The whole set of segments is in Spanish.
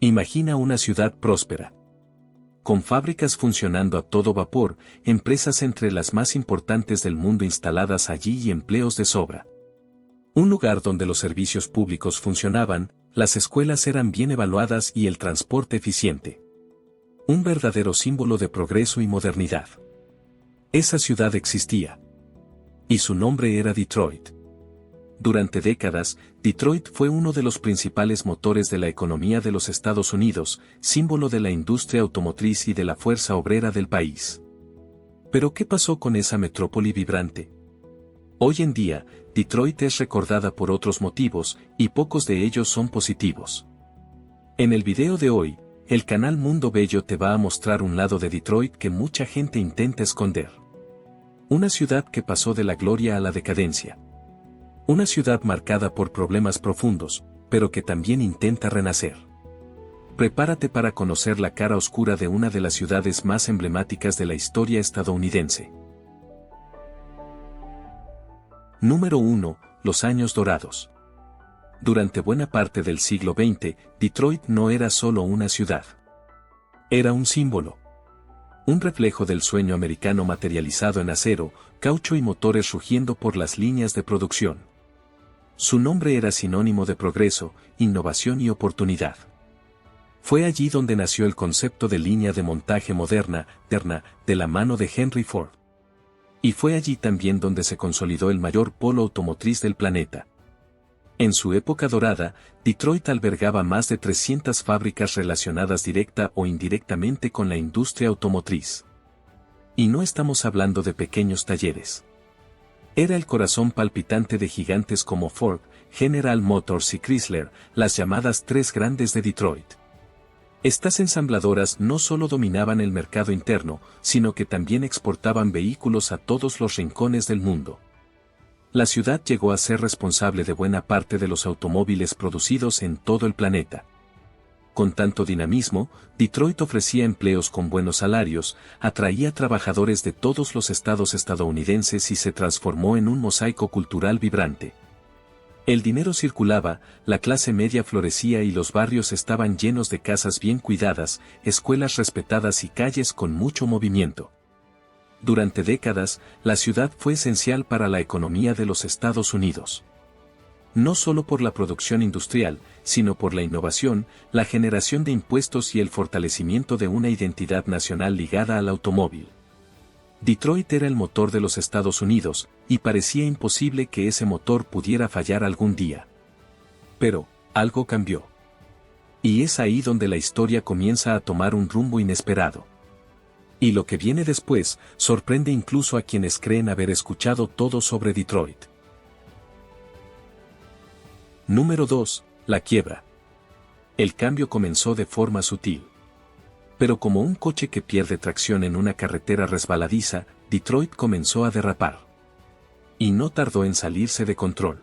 Imagina una ciudad próspera, con fábricas funcionando a todo vapor, empresas entre las más importantes del mundo instaladas allí y empleos de sobra. Un lugar donde los servicios públicos funcionaban, las escuelas eran bien evaluadas y el transporte eficiente. Un verdadero símbolo de progreso y modernidad. Esa ciudad existía. Y su nombre era Detroit. Durante décadas, Detroit fue uno de los principales motores de la economía de los Estados Unidos, símbolo de la industria automotriz y de la fuerza obrera del país. Pero ¿qué pasó con esa metrópoli vibrante? Hoy en día, Detroit es recordada por otros motivos, y pocos de ellos son positivos. En el video de hoy, el canal Mundo Bello te va a mostrar un lado de Detroit que mucha gente intenta esconder. Una ciudad que pasó de la gloria a la decadencia. Una ciudad marcada por problemas profundos, pero que también intenta renacer. Prepárate para conocer la cara oscura de una de las ciudades más emblemáticas de la historia estadounidense. Número 1. Los años dorados. Durante buena parte del siglo XX, Detroit no era solo una ciudad. Era un símbolo. Un reflejo del sueño americano materializado en acero, caucho y motores rugiendo por las líneas de producción. Su nombre era sinónimo de progreso, innovación y oportunidad. Fue allí donde nació el concepto de línea de montaje moderna, de la mano de Henry Ford. Y fue allí también donde se consolidó el mayor polo automotriz del planeta. En su época dorada, Detroit albergaba más de 300 fábricas relacionadas directa o indirectamente con la industria automotriz. Y no estamos hablando de pequeños talleres. Era el corazón palpitante de gigantes como Ford, General Motors y Chrysler, las llamadas tres grandes de Detroit. Estas ensambladoras no solo dominaban el mercado interno, sino que también exportaban vehículos a todos los rincones del mundo. La ciudad llegó a ser responsable de buena parte de los automóviles producidos en todo el planeta. Con tanto dinamismo, Detroit ofrecía empleos con buenos salarios, atraía trabajadores de todos los estados estadounidenses y se transformó en un mosaico cultural vibrante. El dinero circulaba, la clase media florecía y los barrios estaban llenos de casas bien cuidadas, escuelas respetadas y calles con mucho movimiento. Durante décadas, la ciudad fue esencial para la economía de los Estados Unidos. No solo por la producción industrial, sino por la innovación, la generación de impuestos y el fortalecimiento de una identidad nacional ligada al automóvil. Detroit era el motor de los Estados Unidos, y parecía imposible que ese motor pudiera fallar algún día. Pero, algo cambió. Y es ahí donde la historia comienza a tomar un rumbo inesperado. Y lo que viene después, sorprende incluso a quienes creen haber escuchado todo sobre Detroit. Número 2. La quiebra. El cambio comenzó de forma sutil. Pero como un coche que pierde tracción en una carretera resbaladiza, Detroit comenzó a derrapar. Y no tardó en salirse de control.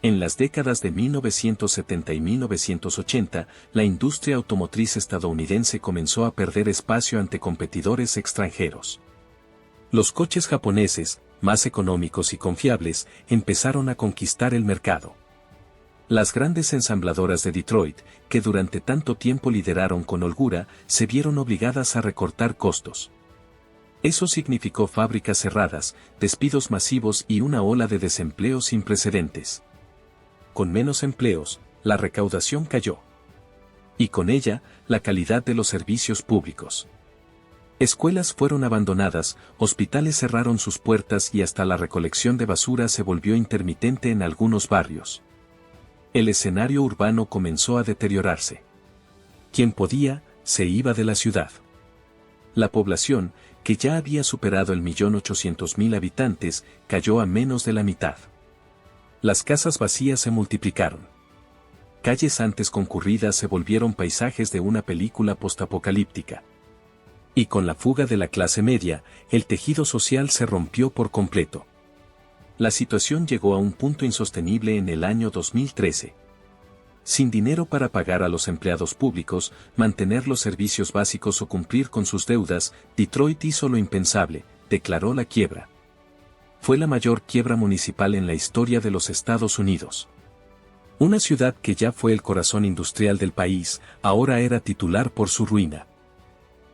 En las décadas de 1970 y 1980, la industria automotriz estadounidense comenzó a perder espacio ante competidores extranjeros. Los coches japoneses, más económicos y confiables, empezaron a conquistar el mercado. Las grandes ensambladoras de Detroit, que durante tanto tiempo lideraron con holgura, se vieron obligadas a recortar costos. Eso significó fábricas cerradas, despidos masivos y una ola de desempleo sin precedentes. Con menos empleos, la recaudación cayó. Y con ella, la calidad de los servicios públicos. Escuelas fueron abandonadas, hospitales cerraron sus puertas y hasta la recolección de basura se volvió intermitente en algunos barrios. El escenario urbano comenzó a deteriorarse. Quien podía, se iba de la ciudad. La población, que ya había superado el 1.800.000 habitantes, cayó a menos de la mitad. Las casas vacías se multiplicaron. Calles antes concurridas se volvieron paisajes de una película postapocalíptica. Y con la fuga de la clase media, el tejido social se rompió por completo. La situación llegó a un punto insostenible en el año 2013. Sin dinero para pagar a los empleados públicos, mantener los servicios básicos o cumplir con sus deudas, Detroit hizo lo impensable, declaró la quiebra. Fue la mayor quiebra municipal en la historia de los Estados Unidos. Una ciudad que ya fue el corazón industrial del país, ahora era titular por su ruina.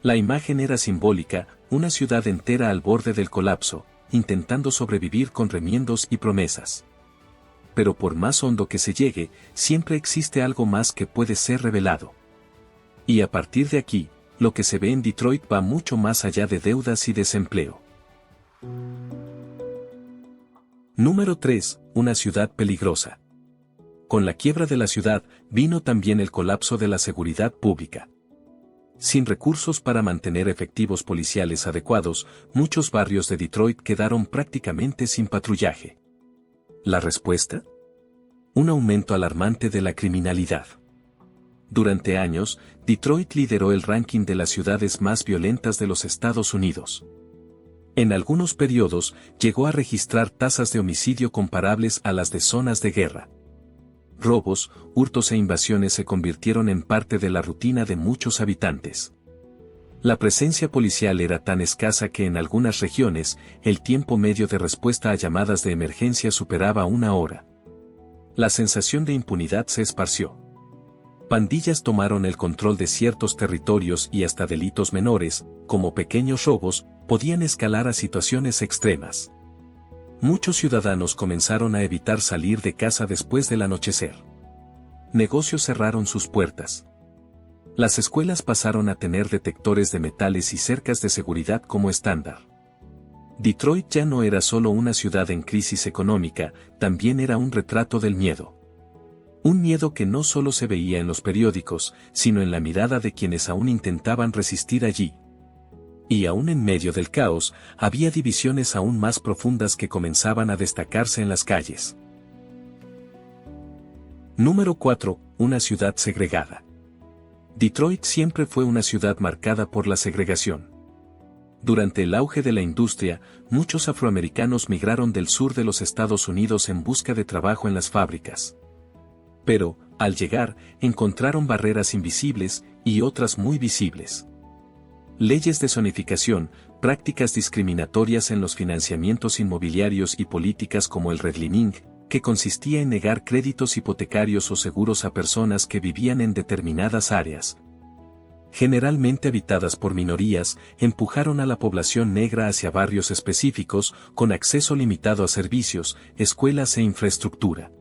La imagen era simbólica, una ciudad entera al borde del colapso, intentando sobrevivir con remiendos y promesas. Pero por más hondo que se llegue, siempre existe algo más que puede ser revelado. Y a partir de aquí, lo que se ve en Detroit va mucho más allá de deudas y desempleo. Número 3. Una ciudad peligrosa. Con la quiebra de la ciudad, vino también el colapso de la seguridad pública. Sin recursos para mantener efectivos policiales adecuados, muchos barrios de Detroit quedaron prácticamente sin patrullaje. ¿La respuesta? Un aumento alarmante de la criminalidad. Durante años, Detroit lideró el ranking de las ciudades más violentas de los Estados Unidos. En algunos periodos, llegó a registrar tasas de homicidio comparables a las de zonas de guerra. Robos, hurtos e invasiones se convirtieron en parte de la rutina de muchos habitantes. La presencia policial era tan escasa que en algunas regiones, el tiempo medio de respuesta a llamadas de emergencia superaba 1 hora. La sensación de impunidad se esparció. Pandillas tomaron el control de ciertos territorios y hasta delitos menores, como pequeños robos, podían escalar a situaciones extremas. Muchos ciudadanos comenzaron a evitar salir de casa después del anochecer. Negocios cerraron sus puertas. Las escuelas pasaron a tener detectores de metales y cercas de seguridad como estándar. Detroit ya no era solo una ciudad en crisis económica, también era un retrato del miedo. Un miedo que no solo se veía en los periódicos, sino en la mirada de quienes aún intentaban resistir allí. Y aún en medio del caos, había divisiones aún más profundas que comenzaban a destacarse en las calles. Número 4. Una ciudad segregada. Detroit siempre fue una ciudad marcada por la segregación. Durante el auge de la industria, muchos afroamericanos migraron del sur de los Estados Unidos en busca de trabajo en las fábricas. Pero, al llegar, encontraron barreras invisibles y otras muy visibles. Leyes de zonificación, prácticas discriminatorias en los financiamientos inmobiliarios y políticas como el redlining, que consistía en negar créditos hipotecarios o seguros a personas que vivían en determinadas áreas, generalmente habitadas por minorías, empujaron a la población negra hacia barrios específicos, con acceso limitado a servicios, escuelas e infraestructura.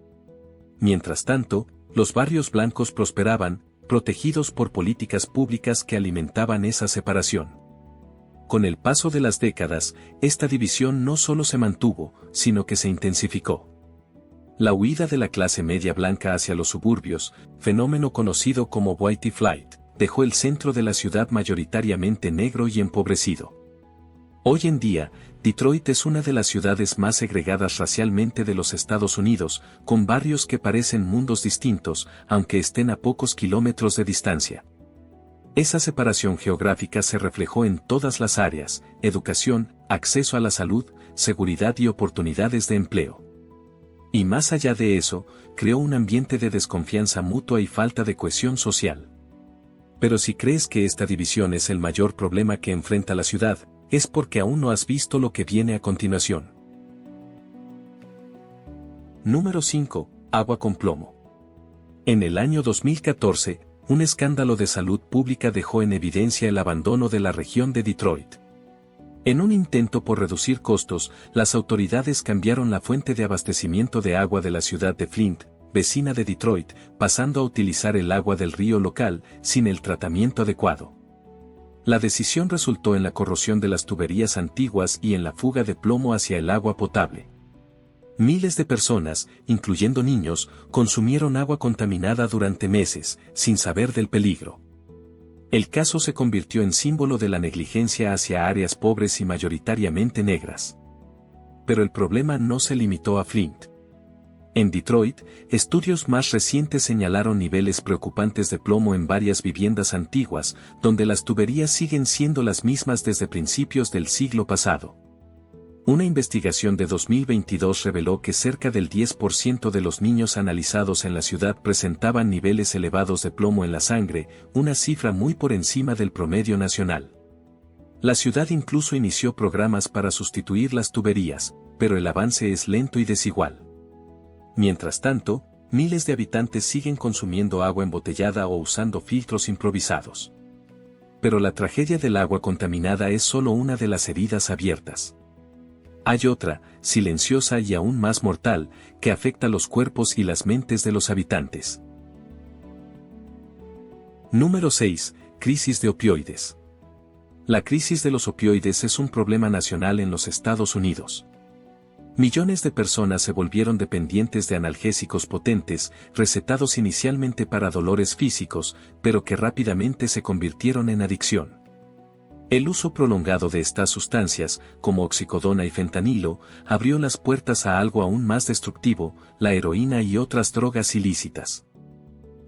Mientras tanto, los barrios blancos prosperaban, protegidos por políticas públicas que alimentaban esa separación. Con el paso de las décadas, esta división no solo se mantuvo, sino que se intensificó. La huida de la clase media blanca hacia los suburbios, fenómeno conocido como Whitey Flight, dejó el centro de la ciudad mayoritariamente negro y empobrecido. Hoy en día, Detroit es una de las ciudades más segregadas racialmente de los Estados Unidos, con barrios que parecen mundos distintos, aunque estén a pocos kilómetros de distancia. Esa separación geográfica se reflejó en todas las áreas: educación, acceso a la salud, seguridad y oportunidades de empleo. Y más allá de eso, creó un ambiente de desconfianza mutua y falta de cohesión social. Pero si crees que esta división es el mayor problema que enfrenta la ciudad, es porque aún no has visto lo que viene a continuación. Número 5. Agua con plomo. En el año 2014, un escándalo de salud pública dejó en evidencia el abandono de la región de Detroit. En un intento por reducir costos, las autoridades cambiaron la fuente de abastecimiento de agua de la ciudad de Flint, vecina de Detroit, pasando a utilizar el agua del río local, sin el tratamiento adecuado. La decisión resultó en la corrosión de las tuberías antiguas y en la fuga de plomo hacia el agua potable. Miles de personas, incluyendo niños, consumieron agua contaminada durante meses, sin saber del peligro. El caso se convirtió en símbolo de la negligencia hacia áreas pobres y mayoritariamente negras. Pero el problema no se limitó a Flint. En Detroit, estudios más recientes señalaron niveles preocupantes de plomo en varias viviendas antiguas, donde las tuberías siguen siendo las mismas desde principios del siglo pasado. Una investigación de 2022 reveló que cerca del 10% de los niños analizados en la ciudad presentaban niveles elevados de plomo en la sangre, una cifra muy por encima del promedio nacional. La ciudad incluso inició programas para sustituir las tuberías, pero el avance es lento y desigual. Mientras tanto, Miles de habitantes siguen consumiendo agua embotellada o usando filtros improvisados. Pero la tragedia del agua contaminada es solo una de las heridas abiertas. Hay otra, silenciosa y aún más mortal, que afecta los cuerpos y las mentes de los habitantes. Número 6. Crisis de opioides. La crisis de los opioides es un problema nacional en los Estados Unidos. Millones de personas se volvieron dependientes de analgésicos potentes, recetados inicialmente para dolores físicos, pero que rápidamente se convirtieron en adicción. El uso prolongado de estas sustancias, como oxicodona y fentanilo, abrió las puertas a algo aún más destructivo, la heroína y otras drogas ilícitas.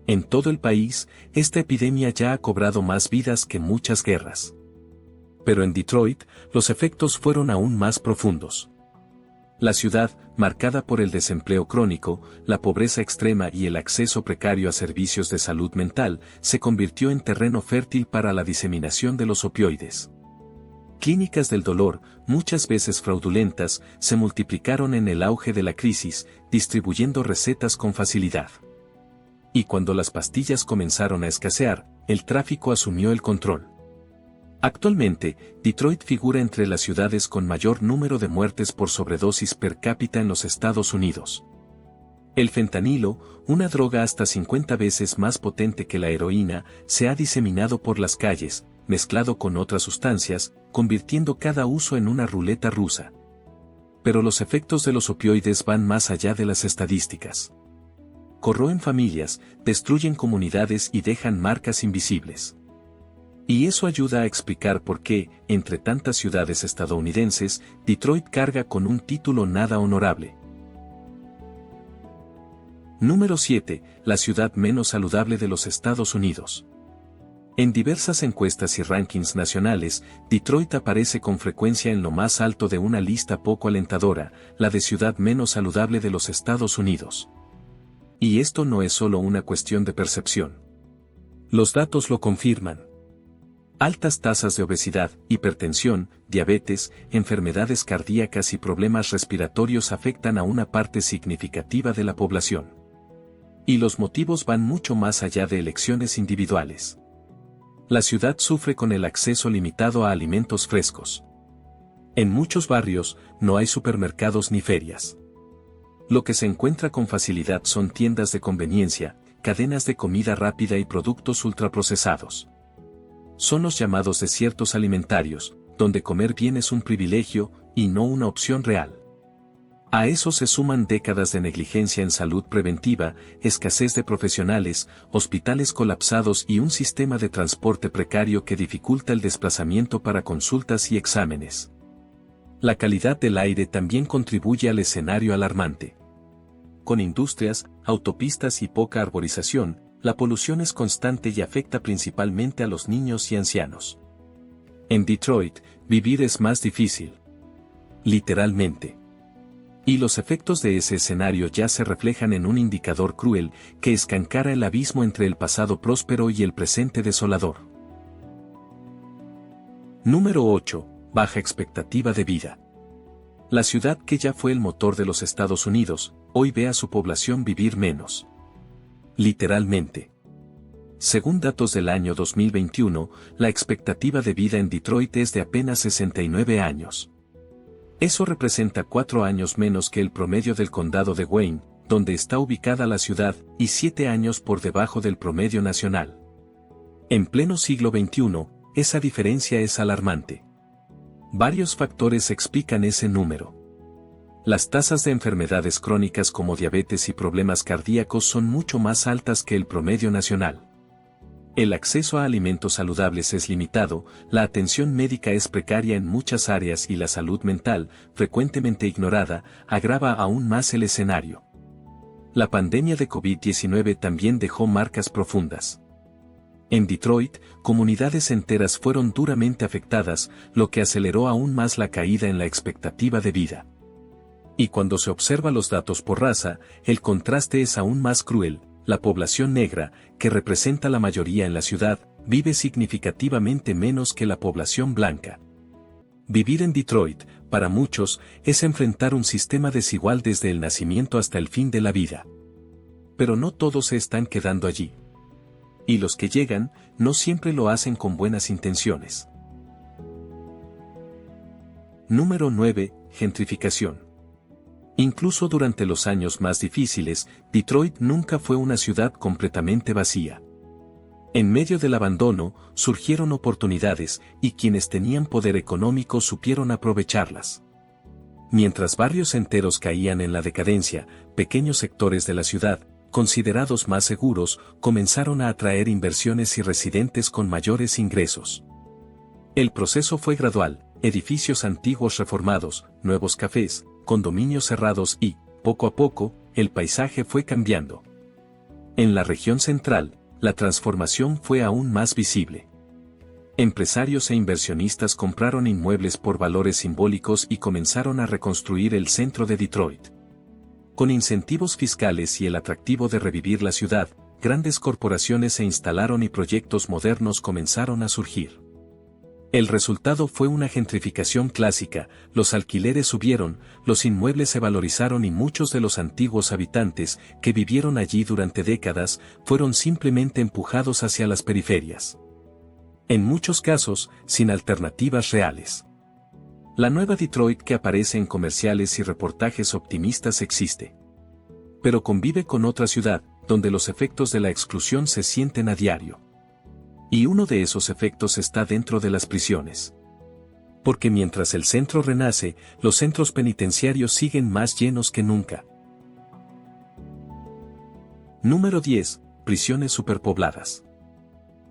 En todo el país, esta epidemia ya ha cobrado más vidas que muchas guerras. Pero en Detroit, los efectos fueron aún más profundos. La ciudad, marcada por el desempleo crónico, la pobreza extrema y el acceso precario a servicios de salud mental, se convirtió en terreno fértil para la diseminación de los opioides. Clínicas del dolor, muchas veces fraudulentas, se multiplicaron en el auge de la crisis, distribuyendo recetas con facilidad. Y cuando las pastillas comenzaron a escasear, el tráfico asumió el control. Actualmente, Detroit figura entre las ciudades con mayor número de muertes por sobredosis per cápita en los Estados Unidos. El fentanilo, una droga hasta 50 veces más potente que la heroína, se ha diseminado por las calles, mezclado con otras sustancias, convirtiendo cada uso en una ruleta rusa. Pero los efectos de los opioides van más allá de las estadísticas. Corroen familias, destruyen comunidades y dejan marcas invisibles. Y eso ayuda a explicar por qué, entre tantas ciudades estadounidenses, Detroit carga con un título nada honorable. Número 7. La ciudad menos saludable de los Estados Unidos. En diversas encuestas y rankings nacionales, Detroit aparece con frecuencia en lo más alto de una lista poco alentadora, la de ciudad menos saludable de los Estados Unidos. Y esto no es solo una cuestión de percepción. Los datos lo confirman. Altas tasas de obesidad, hipertensión, diabetes, enfermedades cardíacas y problemas respiratorios afectan a una parte significativa de la población. Y los motivos van mucho más allá de elecciones individuales. La ciudad sufre con el acceso limitado a alimentos frescos. En muchos barrios, no hay supermercados ni ferias. Lo que se encuentra con facilidad son tiendas de conveniencia, cadenas de comida rápida y productos ultraprocesados. Son los llamados desiertos alimentarios, donde comer bien es un privilegio, y no una opción real. A eso se suman décadas de negligencia en salud preventiva, escasez de profesionales, hospitales colapsados y un sistema de transporte precario que dificulta el desplazamiento para consultas y exámenes. La calidad del aire también contribuye al escenario alarmante. Con industrias, autopistas y poca arborización, la polución es constante y afecta principalmente a los niños y ancianos. En Detroit, vivir es más difícil. Literalmente. Y los efectos de ese escenario ya se reflejan en un indicador cruel que escancara el abismo entre el pasado próspero y el presente desolador. Número 8. Baja expectativa de vida. La ciudad que ya fue el motor de los Estados Unidos, hoy ve a su población vivir menos. Literalmente. Según datos del año 2021, la expectativa de vida en Detroit es de apenas 69 años. Eso representa 4 años menos que el promedio del condado de Wayne, donde está ubicada la ciudad, y 7 años por debajo del promedio nacional. En pleno siglo XXI, esa diferencia es alarmante. Varios factores explican ese número. Las tasas de enfermedades crónicas como diabetes y problemas cardíacos son mucho más altas que el promedio nacional. El acceso a alimentos saludables es limitado, la atención médica es precaria en muchas áreas y la salud mental, frecuentemente ignorada, agrava aún más el escenario. La pandemia de COVID-19 también dejó marcas profundas. En Detroit, comunidades enteras fueron duramente afectadas, lo que aceleró aún más la caída en la expectativa de vida. Y cuando se observa los datos por raza, el contraste es aún más cruel. La población negra, que representa la mayoría en la ciudad, vive significativamente menos que la población blanca. Vivir en Detroit, para muchos, es enfrentar un sistema desigual desde el nacimiento hasta el fin de la vida. Pero no todos se están quedando allí. Y los que llegan, no siempre lo hacen con buenas intenciones. Número 9. Gentrificación. Incluso durante los años más difíciles, Detroit nunca fue una ciudad completamente vacía. En medio del abandono, surgieron oportunidades, y quienes tenían poder económico supieron aprovecharlas. Mientras barrios enteros caían en la decadencia, pequeños sectores de la ciudad, considerados más seguros, comenzaron a atraer inversiones y residentes con mayores ingresos. El proceso fue gradual, edificios antiguos reformados, nuevos cafés, condominios cerrados y, poco a poco, el paisaje fue cambiando. En la región central, la transformación fue aún más visible. Empresarios e inversionistas compraron inmuebles por valores simbólicos y comenzaron a reconstruir el centro de Detroit. Con incentivos fiscales y el atractivo de revivir la ciudad, grandes corporaciones se instalaron y proyectos modernos comenzaron a surgir. El resultado fue una gentrificación clásica, los alquileres subieron, los inmuebles se valorizaron y muchos de los antiguos habitantes, que vivieron allí durante décadas, fueron simplemente empujados hacia las periferias. En muchos casos, sin alternativas reales. La nueva Detroit que aparece en comerciales y reportajes optimistas existe. Pero convive con otra ciudad, donde los efectos de la exclusión se sienten a diario. Y uno de esos efectos está dentro de las prisiones. Porque mientras el centro renace, los centros penitenciarios siguen más llenos que nunca. Número 10. Prisiones superpobladas.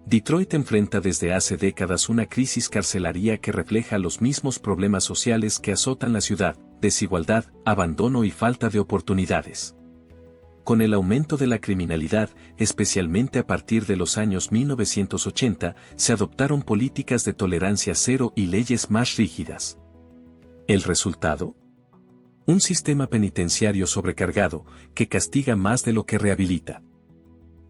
Detroit enfrenta desde hace décadas una crisis carcelaria que refleja los mismos problemas sociales que azotan la ciudad: desigualdad, abandono y falta de oportunidades. Con el aumento de la criminalidad, especialmente a partir de los años 1980, se adoptaron políticas de tolerancia cero y leyes más rígidas. ¿El resultado? Un sistema penitenciario sobrecargado, que castiga más de lo que rehabilita.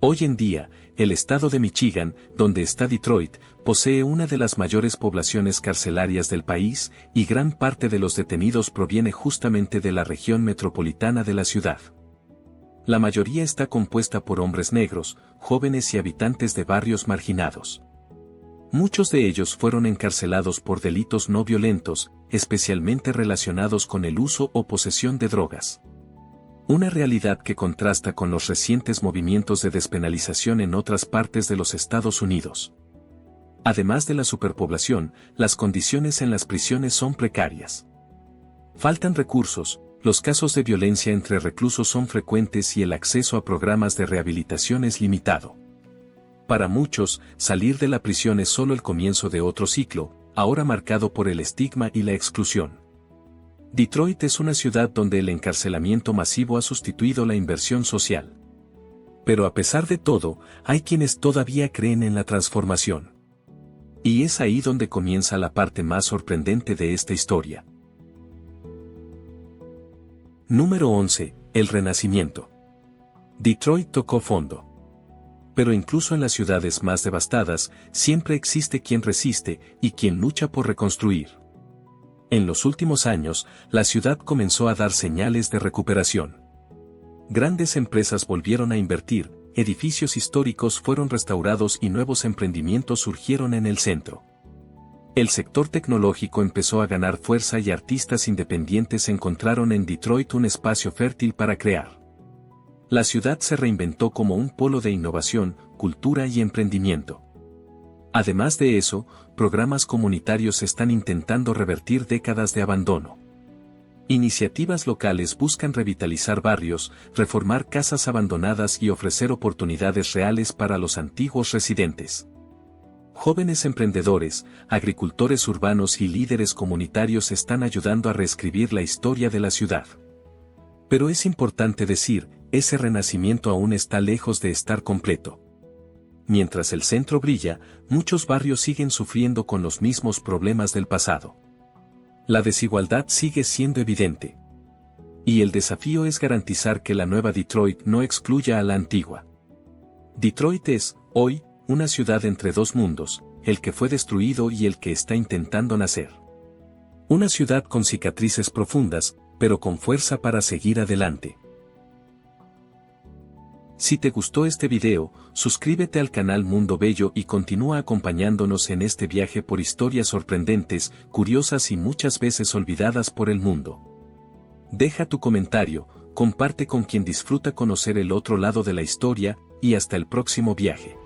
Hoy en día, el estado de Michigan, donde está Detroit, posee una de las mayores poblaciones carcelarias del país, y gran parte de los detenidos proviene justamente de la región metropolitana de la ciudad. La mayoría está compuesta por hombres negros, jóvenes y habitantes de barrios marginados. Muchos de ellos fueron encarcelados por delitos no violentos, especialmente relacionados con el uso o posesión de drogas. Una realidad que contrasta con los recientes movimientos de despenalización en otras partes de los Estados Unidos. Además de la superpoblación, las condiciones en las prisiones son precarias. Faltan recursos. Los casos de violencia entre reclusos son frecuentes y el acceso a programas de rehabilitación es limitado. Para muchos, salir de la prisión es solo el comienzo de otro ciclo, ahora marcado por el estigma y la exclusión. Detroit es una ciudad donde el encarcelamiento masivo ha sustituido la inversión social. Pero a pesar de todo, hay quienes todavía creen en la transformación. Y es ahí donde comienza la parte más sorprendente de esta historia. Número 11. El Renacimiento. Detroit tocó fondo. Pero incluso en las ciudades más devastadas, siempre existe quien resiste y quien lucha por reconstruir. En los últimos años, la ciudad comenzó a dar señales de recuperación. Grandes empresas volvieron a invertir, edificios históricos fueron restaurados y nuevos emprendimientos surgieron en el centro. El sector tecnológico empezó a ganar fuerza y artistas independientes encontraron en Detroit un espacio fértil para crear. La ciudad se reinventó como un polo de innovación, cultura y emprendimiento. Además de eso, programas comunitarios están intentando revertir décadas de abandono. Iniciativas locales buscan revitalizar barrios, reformar casas abandonadas y ofrecer oportunidades reales para los antiguos residentes. Jóvenes emprendedores, agricultores urbanos y líderes comunitarios están ayudando a reescribir la historia de la ciudad. Pero es importante decir, ese renacimiento aún está lejos de estar completo. Mientras el centro brilla, muchos barrios siguen sufriendo con los mismos problemas del pasado. La desigualdad sigue siendo evidente. Y el desafío es garantizar que la nueva Detroit no excluya a la antigua. Detroit es, hoy, una ciudad entre dos mundos, el que fue destruido y el que está intentando nacer. Una ciudad con cicatrices profundas, pero con fuerza para seguir adelante. Si te gustó este video, suscríbete al canal Mundo Bello y continúa acompañándonos en este viaje por historias sorprendentes, curiosas y muchas veces olvidadas por el mundo. Deja tu comentario, comparte con quien disfruta conocer el otro lado de la historia, y hasta el próximo viaje.